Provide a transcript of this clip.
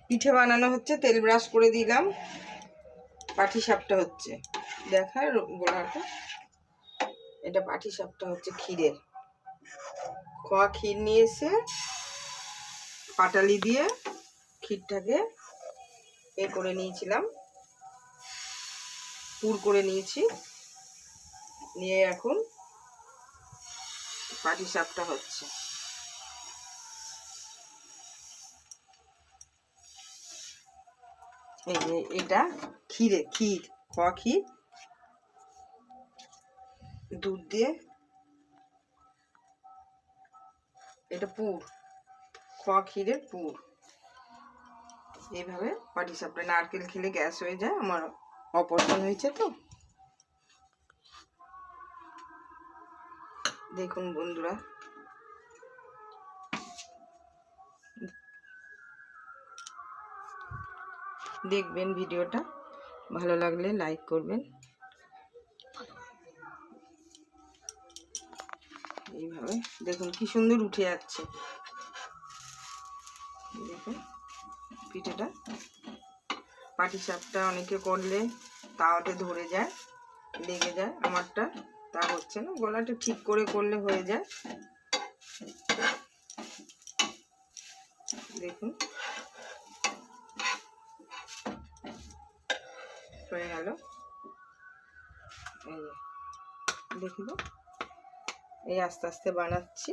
পিঠে বানানো হচ্ছে, তেল ব্রাশ করে দিলাম। পাটিসাপটা হচ্ছে, দেখার গোড়াটা। এটা পাটিসাপটা হচ্ছে ক্ষীরের। খোয়া ক্ষীর নিয়ে এসে পাটালি দিয়ে ক্ষীরটাকে করে নিয়েছিলাম, পুর করে নিয়েছি। নিয়ে এখন পাটিসাপটা হচ্ছে। এই যে এটা ক্ষীর, খোয়া ক্ষীর দুধ দিয়ে, এটা পুর, খোয়া ক্ষীরের পুর। এইভাবে পাটিসাপটা। নারকেল খেলে গ্যাস হয়ে যায়, আমার অপারেশন হয়েছে তো। দেখুন বন্ধুরা, দেখবেন ভিডিওটা, ভালো লাগলে লাইক করবেন। এইভাবে দেখুন কি সুন্দর উঠে যাচ্ছে। দেখুন পিঠেটা। পাটিসাপটা অনেকে করলে তাওয়াতে ধরে যায়, লেগে যায়। আমারটা তা হচ্ছে না, গলাটা ঠিক করে করলে হয়ে যায়। দেখুন হয়ে গেল। এই দেখুন, এই আস্তে আস্তে বানাচ্ছি।